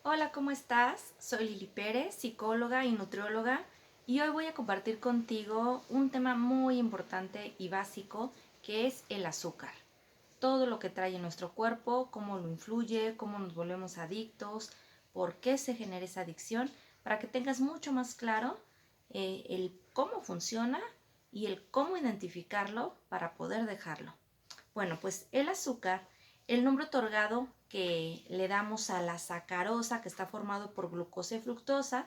Hola, ¿cómo estás? Soy Lili Pérez, psicóloga y nutrióloga, y hoy voy a compartir contigo un tema muy importante y básico que es el azúcar. Todo lo que trae en nuestro cuerpo, cómo lo influye, cómo nos volvemos adictos, por qué se genera esa adicción, para que tengas mucho más claro el cómo funciona y el cómo identificarlo para poder dejarlo. Bueno, pues el azúcar, el nombre otorgado que le damos a la sacarosa, que está formado por glucosa y fructosa,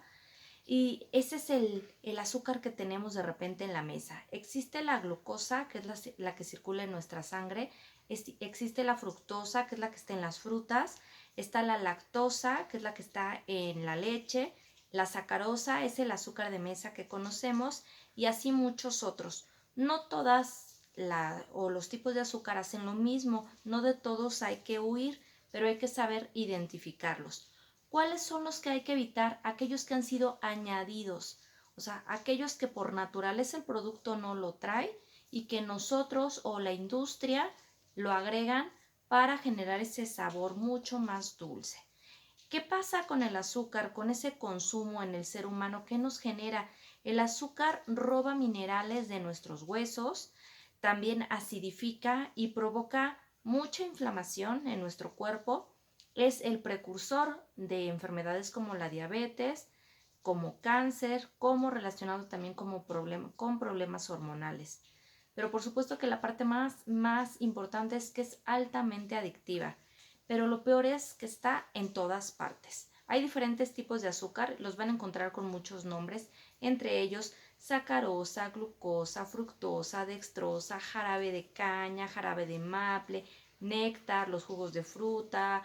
y ese es el azúcar que tenemos de repente en la mesa. Existe la glucosa, que es la que circula en nuestra sangre, existe la fructosa, que es la que está en las frutas, está la lactosa, que es la que está en la leche, la sacarosa es el azúcar de mesa que conocemos y así muchos otros. No todas los tipos de azúcar hacen lo mismo, no de todos hay que huir, pero hay que saber identificarlos. ¿Cuáles son los que hay que evitar? Aquellos que han sido añadidos, o sea, aquellos que por naturaleza el producto no lo trae y que nosotros o la industria lo agregan para generar ese sabor mucho más dulce. ¿Qué pasa con el azúcar, con ese consumo en el ser humano? ¿Qué nos genera? El azúcar roba minerales de nuestros huesos, también acidifica y provoca mucha inflamación en nuestro cuerpo. Es el precursor de enfermedades como la diabetes, como cáncer, como relacionado también con problemas hormonales. Pero por supuesto que la parte más importante es que es altamente adictiva. Pero lo peor es que está en todas partes. Hay diferentes tipos de azúcar, los van a encontrar con muchos nombres, entre ellos sacarosa, glucosa, fructosa, dextrosa, jarabe de caña, jarabe de maple, néctar, los jugos de fruta,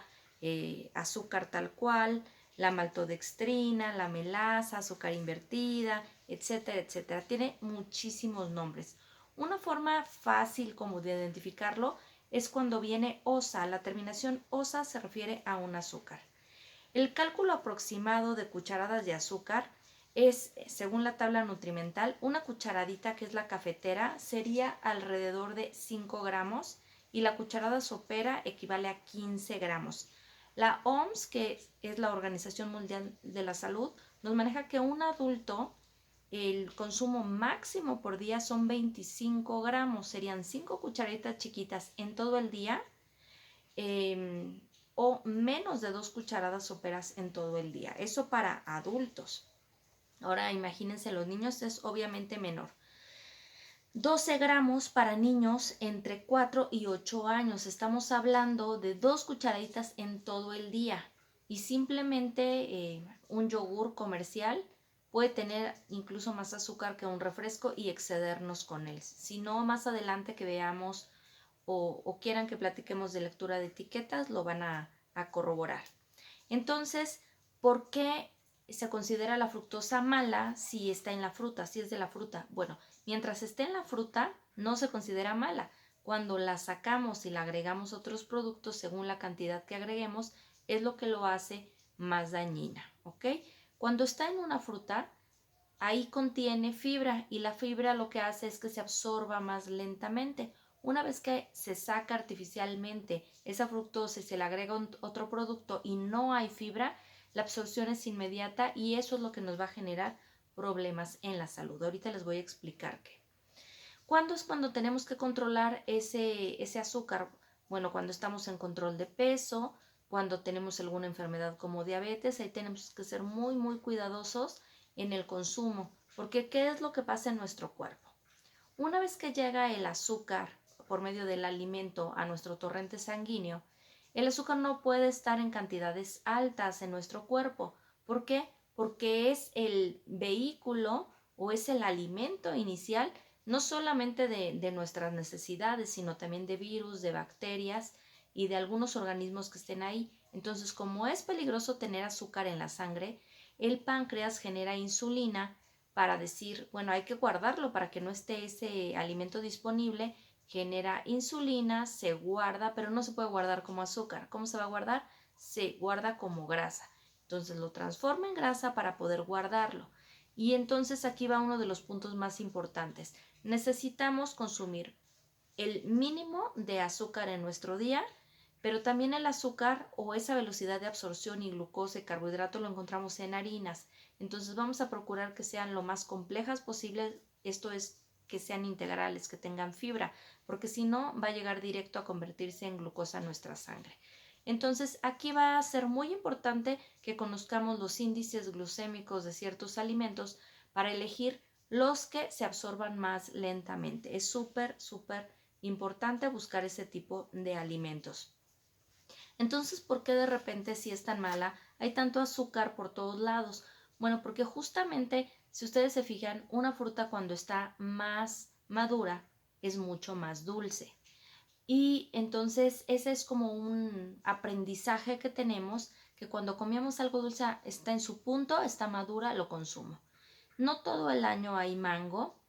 azúcar tal cual, la maltodextrina, la melaza, azúcar invertida, etcétera, etcétera. Tiene muchísimos nombres. Una forma fácil como de identificarlo es cuando viene osa. La terminación osa se refiere a un azúcar. El cálculo aproximado de cucharadas de azúcar es, según la tabla nutrimental, una cucharadita que es la cafetera sería alrededor de 5 gramos y la cucharada sopera equivale a 15 gramos. La OMS, que es la Organización Mundial de la Salud, nos maneja que un adulto el consumo máximo por día son 25 gramos, serían 5 cucharaditas chiquitas en todo el día eh, o menos de 2 cucharadas soperas en todo el día. Eso para adultos. Ahora imagínense, los niños es obviamente menor. 12 gramos para niños entre 4 y 8 años. Estamos hablando de 2 cucharaditas en todo el día. Y simplemente un yogur comercial puede tener incluso más azúcar que un refresco y excedernos con él. Si no, más adelante que veamos o quieran que platiquemos de lectura de etiquetas, lo van a corroborar. Entonces, ¿por qué se considera la fructosa mala si está en la fruta, si es de la fruta? Bueno, mientras esté en la fruta, no se considera mala. Cuando la sacamos y la agregamos a otros productos, según la cantidad que agreguemos, es lo que lo hace más dañina, ¿ok? Cuando está en una fruta, ahí contiene fibra y la fibra lo que hace es que se absorba más lentamente. Una vez que se saca artificialmente esa fructosa y se le agrega otro producto y no hay fibra, la absorción es inmediata y eso es lo que nos va a generar problemas en la salud. Ahorita les voy a explicar qué. ¿Cuándo es cuando tenemos que controlar ese azúcar? Bueno, cuando estamos en control de peso, cuando tenemos alguna enfermedad como diabetes, ahí tenemos que ser muy cuidadosos en el consumo, porque ¿qué es lo que pasa en nuestro cuerpo? Una vez que llega el azúcar por medio del alimento a nuestro torrente sanguíneo, el azúcar no puede estar en cantidades altas en nuestro cuerpo. ¿Por qué? Porque es el vehículo o es el alimento inicial no solamente de nuestras necesidades, sino también de virus, de bacterias y de algunos organismos que estén ahí. Entonces, como es peligroso tener azúcar en la sangre, el páncreas genera insulina para decir, bueno, hay que guardarlo para que no esté ese alimento disponible, genera insulina, se guarda, pero no se puede guardar como azúcar. ¿Cómo se va a guardar? Se guarda como grasa. Entonces lo transforma en grasa para poder guardarlo. Y entonces aquí va uno de los puntos más importantes. Necesitamos consumir el mínimo de azúcar en nuestro día, Pero también el azúcar o esa velocidad de absorción y glucosa y carbohidrato lo encontramos en harinas. Entonces vamos a procurar que sean lo más complejas posible, esto es que sean integrales, que tengan fibra, porque si no va a llegar directo a convertirse en glucosa en nuestra sangre. Entonces aquí va a ser muy importante que conozcamos los índices glucémicos de ciertos alimentos para elegir los que se absorban más lentamente. Es súper importante buscar ese tipo de alimentos. Entonces, ¿por qué de repente si es tan mala hay tanto azúcar por todos lados? Bueno, porque justamente si ustedes se fijan, una fruta cuando está más madura es mucho más dulce. Y entonces ese es como un aprendizaje que tenemos, que cuando comemos algo dulce está en su punto, está madura, lo consumo. No todo el año hay mango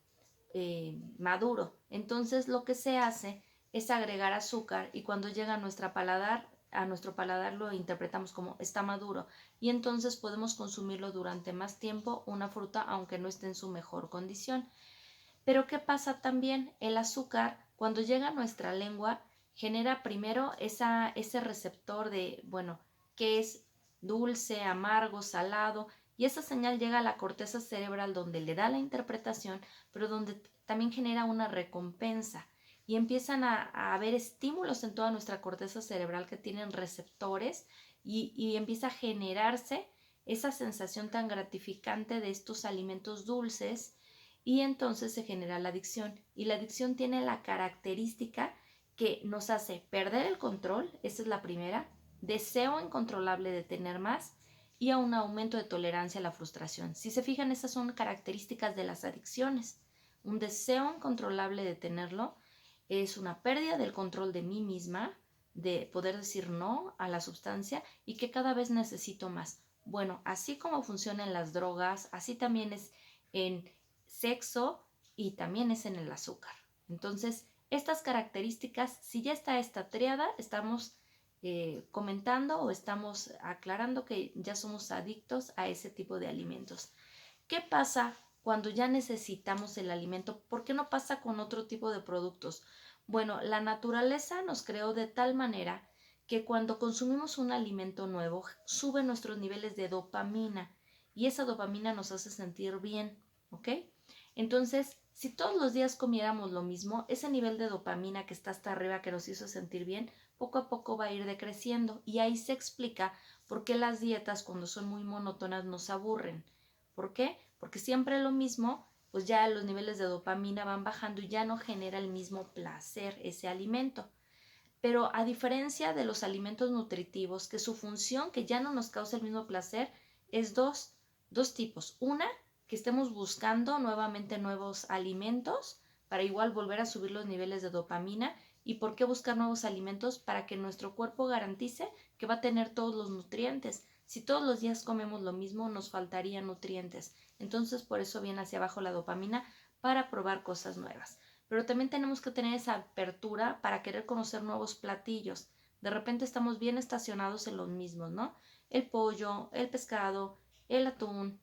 maduro. Entonces lo que se hace es agregar azúcar y cuando llega a nuestro paladar lo interpretamos como está maduro y entonces podemos consumirlo durante más tiempo una fruta aunque no esté en su mejor condición. Pero ¿qué pasa también? El azúcar cuando llega a nuestra lengua genera primero ese receptor de, bueno, que es dulce, amargo, salado, y esa señal llega a la corteza cerebral donde le da la interpretación, pero donde también genera una recompensa y empiezan a haber estímulos en toda nuestra corteza cerebral que tienen receptores y empieza a generarse esa sensación tan gratificante de estos alimentos dulces y entonces se genera la adicción. Y la adicción tiene la característica que nos hace perder el control, esa es la primera, deseo incontrolable de tener más y a un aumento de tolerancia a la frustración. Si se fijan, esas son características de las adicciones. Un deseo incontrolable de tenerlo es una pérdida del control de mí misma, de poder decir no a la sustancia y que cada vez necesito más. Bueno, así como funcionan las drogas, así también es en sexo y también es en el azúcar. Entonces, estas características, si ya está esta tríada, estamos comentando o estamos aclarando que ya somos adictos a ese tipo de alimentos. ¿Qué pasa cuando ya necesitamos el alimento? ¿Por qué no pasa con otro tipo de productos? Bueno, la naturaleza nos creó de tal manera que cuando consumimos un alimento nuevo, sube nuestros niveles de dopamina y esa dopamina nos hace sentir bien, ¿ok? Entonces, si todos los días comiéramos lo mismo, ese nivel de dopamina que está hasta arriba que nos hizo sentir bien, poco a poco va a ir decreciendo y ahí se explica por qué las dietas cuando son muy monótonas nos aburren. ¿Por qué? Porque siempre lo mismo, pues ya los niveles de dopamina van bajando y ya no genera el mismo placer ese alimento. Pero a diferencia de los alimentos nutritivos, que su función, que ya no nos causa el mismo placer, es dos tipos. Una, que estemos buscando nuevamente nuevos alimentos para igual volver a subir los niveles de dopamina. ¿Y por qué buscar nuevos alimentos? Para que nuestro cuerpo garantice que va a tener todos los nutrientes. Si todos los días comemos lo mismo, nos faltarían nutrientes. Entonces, por eso viene hacia abajo la dopamina para probar cosas nuevas. Pero también tenemos que tener esa apertura para querer conocer nuevos platillos. De repente estamos bien estacionados en los mismos, ¿no? El pollo, el pescado, el atún,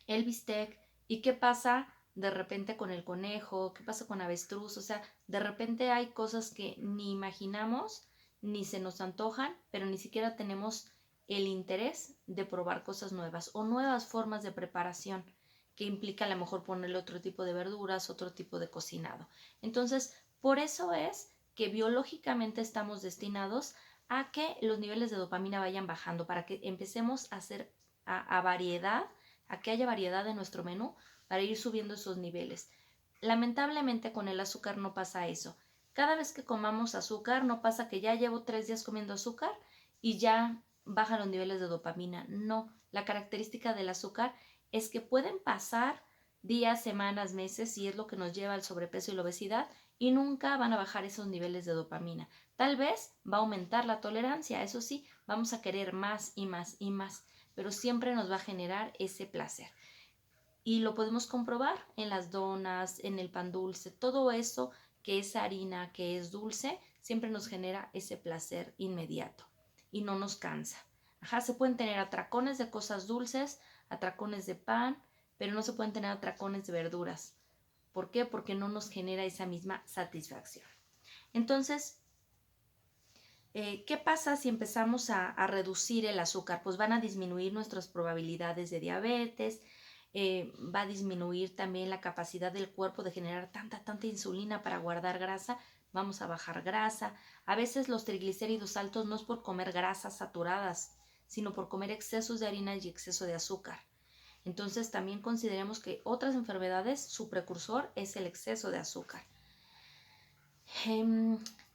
el bistec. ¿Y qué pasa de repente con el conejo? ¿Qué pasa con avestruz? O sea, de repente hay cosas que ni imaginamos, ni se nos antojan, pero ni siquiera tenemos el interés de probar cosas nuevas o nuevas formas de preparación que implica a lo mejor ponerle otro tipo de verduras, otro tipo de cocinado. Entonces, por eso es que biológicamente estamos destinados a que los niveles de dopamina vayan bajando, para que empecemos a hacer a variedad, a que haya variedad en nuestro menú para ir subiendo esos niveles. Lamentablemente con el azúcar no pasa eso. Cada vez que comamos azúcar no pasa que ya llevo 3 días comiendo azúcar y ya bajan los niveles de dopamina. No, la característica del azúcar es que pueden pasar días, semanas, meses y es lo que nos lleva al sobrepeso y la obesidad y nunca van a bajar esos niveles de dopamina. Tal vez va a aumentar la tolerancia, eso sí, vamos a querer más y más y más, pero siempre nos va a generar ese placer. Y lo podemos comprobar en las donas, en el pan dulce, todo eso que es harina, que es dulce, siempre nos genera ese placer inmediato y no nos cansa. Ajá, se pueden tener atracones de cosas dulces, atracones de pan, pero no se pueden tener atracones de verduras. ¿Por qué? Porque no nos genera esa misma satisfacción. Entonces, ¿Qué pasa si empezamos a reducir el azúcar? Pues van a disminuir nuestras probabilidades de diabetes, va a disminuir también la capacidad del cuerpo de generar tanta insulina para guardar grasa, vamos a bajar grasa. A veces los triglicéridos altos no es por comer grasas saturadas, sino por comer excesos de harina y exceso de azúcar. Entonces también consideremos que otras enfermedades, su precursor es el exceso de azúcar.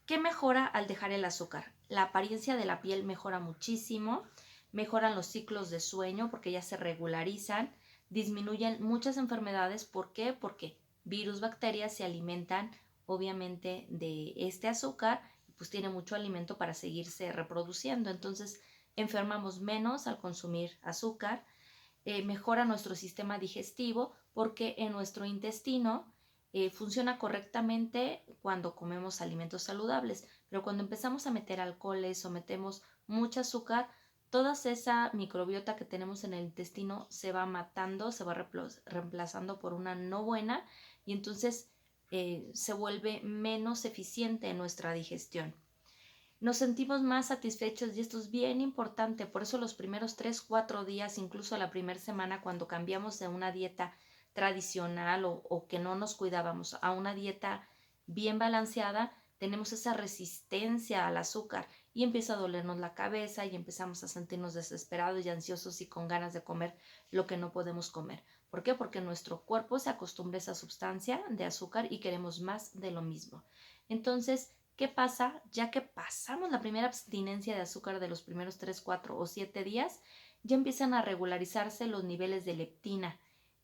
¿Qué mejora al dejar el azúcar? La apariencia de la piel mejora muchísimo, mejoran los ciclos de sueño porque ya se regularizan, disminuyen muchas enfermedades. ¿Por qué? Porque virus, bacterias se alimentan obviamente de este azúcar, pues tiene mucho alimento para seguirse reproduciendo. Entonces enfermamos menos al consumir azúcar, mejora nuestro sistema digestivo porque en nuestro intestino funciona correctamente cuando comemos alimentos saludables, pero cuando empezamos a meter alcoholes o metemos mucho azúcar, toda esa microbiota que tenemos en el intestino se va matando, se va reemplazando por una no buena y entonces se vuelve menos eficiente en nuestra digestión. Nos sentimos más satisfechos y esto es bien importante, por eso los primeros 3, 4 días, incluso la primera semana, cuando cambiamos de una dieta tradicional o que no nos cuidábamos a una dieta bien balanceada, tenemos esa resistencia al azúcar y empieza a dolernos la cabeza y empezamos a sentirnos desesperados y ansiosos y con ganas de comer lo que no podemos comer. ¿Por qué? Porque nuestro cuerpo se acostumbra a esa sustancia de azúcar y queremos más de lo mismo. Entonces, ¿qué pasa? Ya que pasamos la primera abstinencia de azúcar de los primeros 3, 4 o 7 días, ya empiezan a regularizarse los niveles de leptina.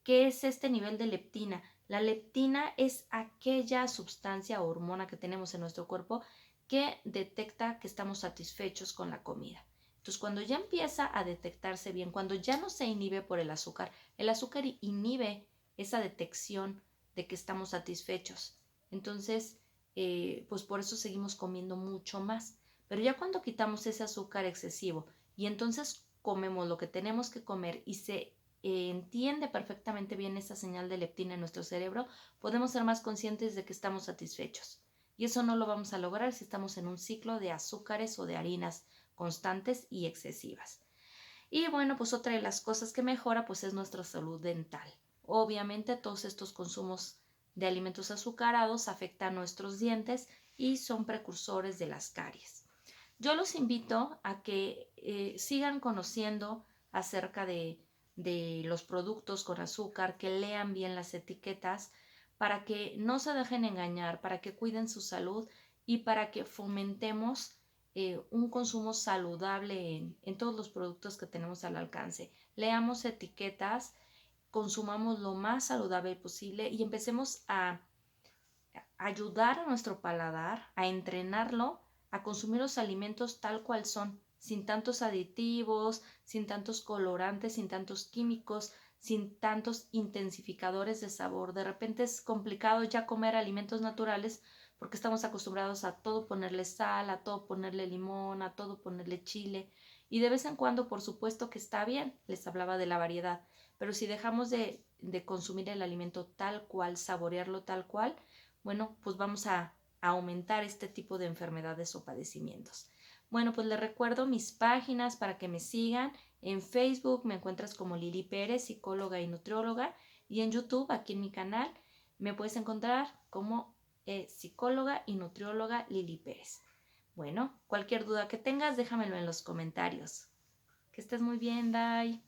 ¿Qué es este nivel de leptina? La leptina es aquella sustancia o hormona que tenemos en nuestro cuerpo que detecta que estamos satisfechos con la comida. Entonces, cuando ya empieza a detectarse bien, cuando ya no se inhibe por el azúcar inhibe esa detección de que estamos satisfechos. Entonces, pues por eso seguimos comiendo mucho más. Pero ya cuando quitamos ese azúcar excesivo y entonces comemos lo que tenemos que comer y se entiende perfectamente bien esa señal de leptina en nuestro cerebro, podemos ser más conscientes de que estamos satisfechos. Y eso no lo vamos a lograr si estamos en un ciclo de azúcares o de harinas constantes y excesivas. Y bueno, pues otra de las cosas que mejora pues es nuestra salud dental. Obviamente todos estos consumos de alimentos azucarados afectan nuestros dientes y son precursores de las caries. Yo los invito a que sigan conociendo acerca de los productos con azúcar, que lean bien las etiquetas para que no se dejen engañar, para que cuiden su salud y para que fomentemos un consumo saludable en todos los productos que tenemos al alcance. Leamos etiquetas, consumamos lo más saludable posible y empecemos a ayudar a nuestro paladar, a entrenarlo, a consumir los alimentos tal cual son, sin tantos aditivos, sin tantos colorantes, sin tantos químicos, sin tantos intensificadores de sabor. De repente es complicado ya comer alimentos naturales porque estamos acostumbrados a todo ponerle sal, a todo ponerle limón, a todo ponerle chile. Y de vez en cuando, por supuesto que está bien, les hablaba de la variedad, pero si dejamos de consumir el alimento tal cual, saborearlo tal cual, bueno, pues vamos a aumentar este tipo de enfermedades o padecimientos. Bueno, pues les recuerdo mis páginas para que me sigan. En Facebook me encuentras como Lili Pérez, psicóloga y nutrióloga, y en YouTube, aquí en mi canal, me puedes encontrar como psicóloga y nutrióloga Lili Pérez. Bueno, cualquier duda que tengas, déjamelo en los comentarios. Que estés muy bien, bye.